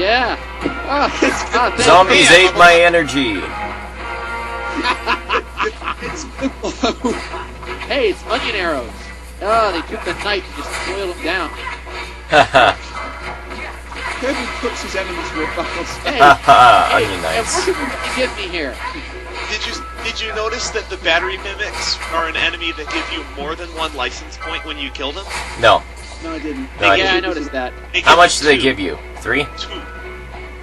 Yeah. Oh, thank Zombies ate my energy. It's good. Hey, it's onion arrows. Oh, they took the knife and just boiled them down. Haha. Kirby cooks his enemies with battles. Hey, Onion hey, knives. what did you give me here? Did you notice that the battery mimics are an enemy that give you more than one license point when you kill them? No. No, I didn't. No, I Yeah, I didn't. noticed that. How much do they give you? 3? 2.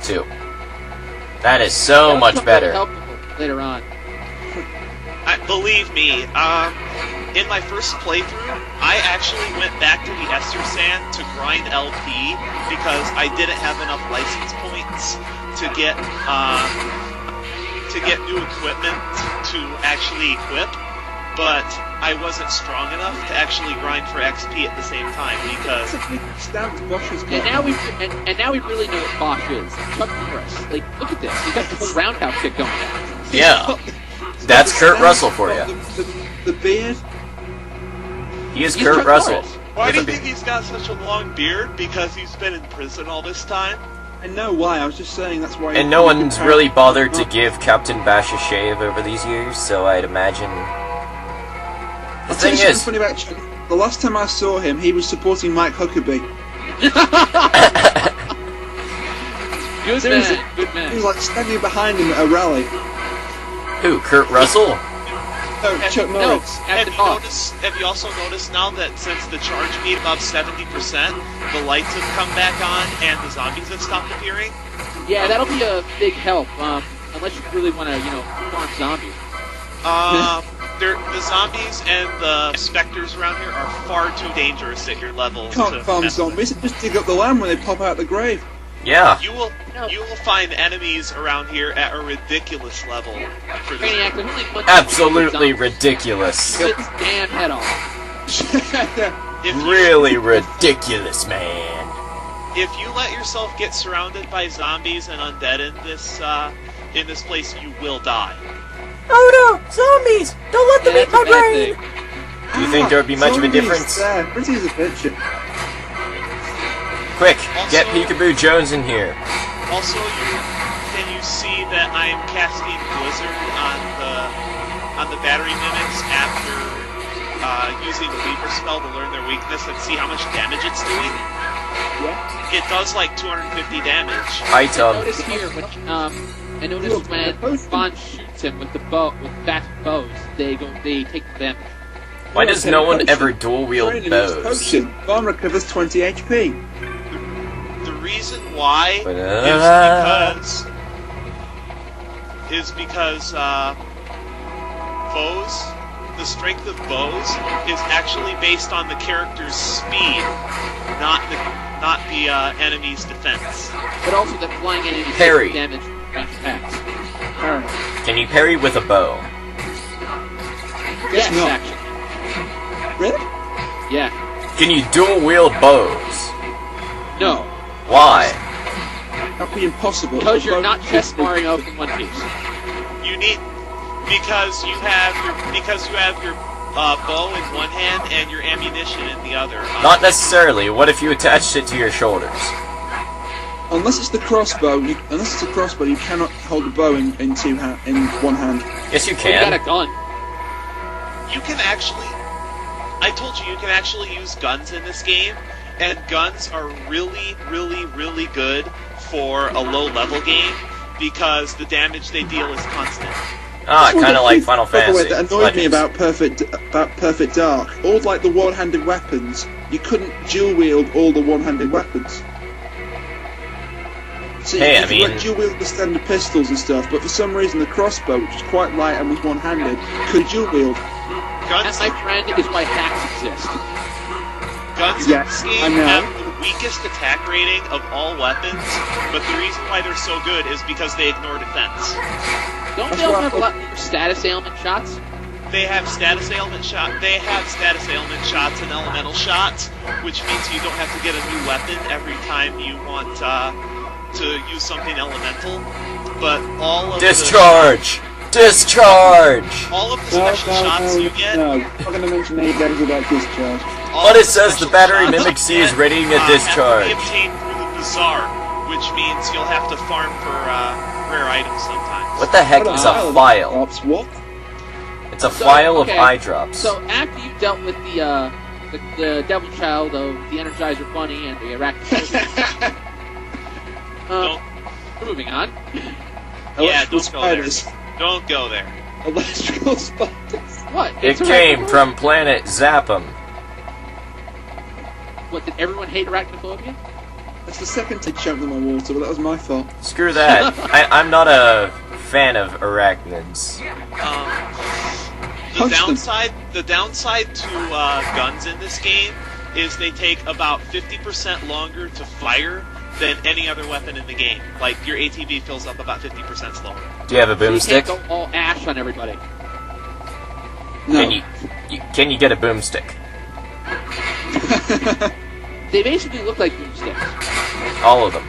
2. That is so That much was better. helpful later on. Believe me, in my first playthrough, I actually went back to the Ester Sand to grind LP because I didn't have enough license points to get new equipment to actually equip, but I wasn't strong enough to actually grind for XP at the same time because Stabbed Bosch's got. And now we really know what Bosch is. Chuck Norris. Like, look at this. He got the whole roundhouse kick going down. Yeah. That's Kurt Russell for you. The beard. He is He's Kurt Chuck Russell. Norris. why do you With a think he's got such a long beard? Because he's been in prison all this time? I know why. I was just saying that's why. And no one's really bothered to give Captain Bash a shave over these years, so I'd imagine... The I'll tell thing you something is... funny about Chuck. The last time I saw him, he was supporting Mike Huckabee. Good Seriously, man. Good he man. was like standing behind him at a rally. Who, Kurt Russell? No, Chuck No, Norris. Captain Bosch. Have you also noticed now that since the charge beat above 70%, the lights have come back on and the zombies have stopped appearing? Yeah, that'll be a big help. Unless you really want to, farm zombies. The zombies and the specters around here are far too dangerous at your level. You can't to farm mess with. zombies. Just dig up the land when they pop out the grave. Yeah. You will find enemies around here at a ridiculous level for this. Brainiac, there's only one Absolutely zombie. ridiculous. Get his damn head off. If you- Really ridiculous, man. If you let yourself get surrounded by zombies and undead in this place, you will die. Oh no! Zombies! Don't let Yeah, that's a bad thing. Do you think there would be much of a Zombies difference? There. Pretty's a picture. Quick, get Also- Peekaboo Jones in here. Also, can you see that I am casting Blizzard on the battery mimics after using the Weaver spell to learn their weakness and see how much damage it's doing? Yeah. It does like 250 damage. Hi, I Tom. noticed here when I noticed when Spawn shoots him with fast bows, they take the damage. Why does no one ever dual wield Training is bows? potion. Bomb recovers 20 HP. The reason why is because bows, the strength of bows is actually based on the character's speed, not the enemy's defense. But also that flying enemies Parry. take damage from range attacks. Alright. Can you parry with a bow? Yes, not. actually. Really? Yeah. Can you dual wield bows? No. Why? That'd be impossible. Because you're not chest Mario in One Piece. You need because you have your bow in one hand and your ammunition in the other. Not necessarily. What if you attached it to your shoulders? Unless it's the crossbow, you cannot hold the bow in one hand. Yes, you Well, you got a can. gun. You can actually. I told you can actually use guns in this game, and guns are really, really, really good for a low-level game because the damage they deal is constant. Ah, kind of like Final By the way, Fantasy. that annoyed me Legends. about Perfect Dark. All like the one-handed weapons, you couldn't dual wield all the one-handed weapons. So Hey, you I could mean- like dual wield the standard pistols and stuff, but for some reason the crossbow, which is quite light and was one-handed, could dual wield. Guns, That, my friend, is why hacks exist. guns Yes, in this I game know. have the weakest attack rating of all weapons, but the reason why they're so good is because they ignore defense. Don't That's they also why- have a lot more status ailment shots? They have status ailment shots and elemental shots, which means you don't have to get a new weapon every time you want to use something elemental. But all of Discharge! Discharge! all of the special shots you get, No, I'm not going to mention any better about discharge. all But of it the says the special battery shots mimic you C is get, readying a have to discharge. be obtained through the bazaar, which means you'll have to farm for rare items sometimes. What the heck is a file? Drops, what? It's a file okay, of eye drops. So after you dealt with the devil child of the Energizer Bunny and the Arachnophobia, moving on. Yeah, Electrical don't go there. spiders. Don't go there. Electrical spiders. What? It It's came arachnophobia? from planet Zapham. What, did everyone hate arachnophobia? That's the second tick jumped in my water, but that was my fault. Screw that. I'm not a fan of arachnids. The downside to guns in this game is they take about 50% longer to fire than any other weapon in the game. Like, your ATV fills up about 50% slower. Do you have a So you boomstick? can't go all ash on everybody. No. Can you get a boomstick? They basically look like boomsticks. All of them.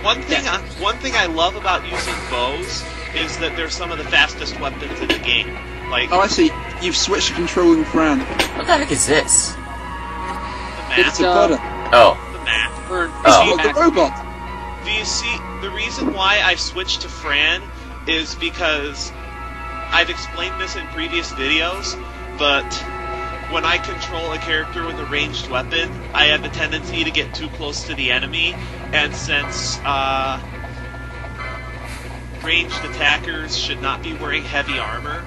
One thing I love about using bows is that they're some of the fastest weapons in the game. Like, Oh, I see. You've switched to controlling Fran. What the heck is this? the It's map. a butter. Oh. The map. Burn Oh. Look, the robot. Do you see, the reason why I switched to Fran is because I've explained this in previous videos, but when I control a character with a ranged weapon, I have a tendency to get too close to the enemy, and since ranged attackers should not be wearing heavy armor,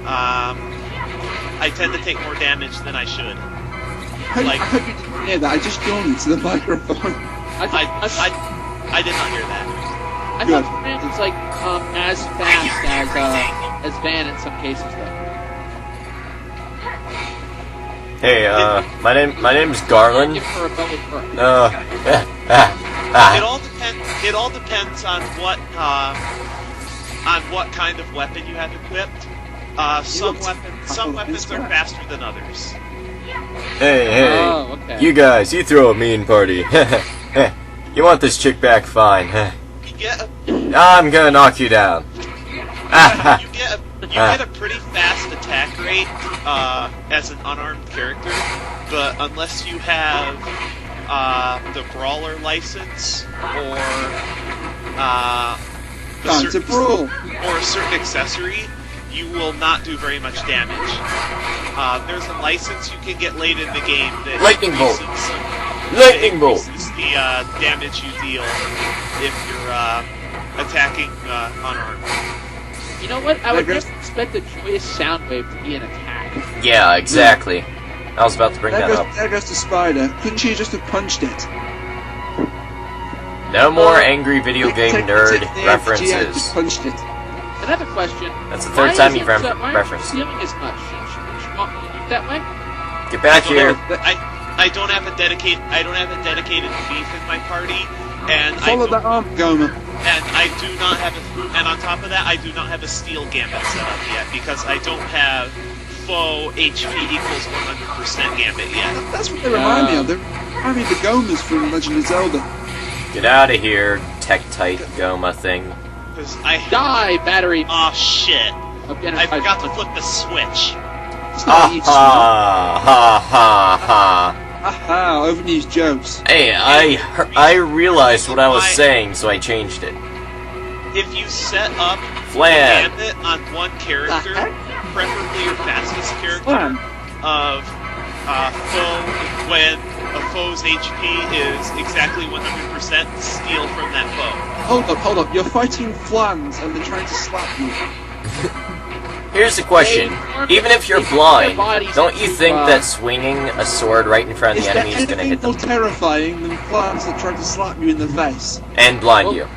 I tend to take more damage than I should. I hope you didn't hear that. I just yawned into the microphone. I I did not hear that. thought Fran was like as fast as Van in some cases though. Hey, my name's Garland. Give her a bow with her. It all depends on what kind of weapon you have equipped. Some weapons are faster than others. Hey, Oh, okay. you guys, you throw a mean party. You want this chick back? Fine. You get I'm gonna knock you down. you get a pretty fast attack rate as an unarmed character, but unless you have the brawler license or Time to brawl. or a certain accessory, you will not do very much damage. There's a license you can get late in the game that Lightning bolt. increases- Lightning bolt. increases the damage you deal if you're attacking unarmed. You know what? I would There just expect a joyous sound wave to be an attack. Yeah, exactly. I was about to bring that up. There goes the spider. Couldn't she just have punched it? No more angry video game Take nerd it there, references. She had just punched it. Another question. That's the third time you've why referenced isn't it. she stealing as much? Should she want me to do that way? Get back here. I don't have a dedicated thief in my party, and Follow that arm, Gomer. and on top of that, I do not have a steel gambit set up yet because I don't have faux HP equals 100% gambit yet. That's what they remind me of. They remind me of the Gomers from Legend of Zelda. Get out of here, Tektite Goma thing. Because I Die, battery. oh shit! Of I forgot to flip the switch. It's Ha not each ha ha ha. Aha, overused jokes. Hey, I realized what I was saying, so I changed it. If you set up Flan. gambit on one character, preferably your fastest character, Flan. of foe when a foe's HP is exactly 100% steal from that foe. Hold up. You're fighting flans and they're trying to slap you. Here's the question. Even if you're blind, don't you think that swinging a sword right in front of Is the there enemy is going to anything hit more them terrifying than flans that try to slap you in the face? and blind you?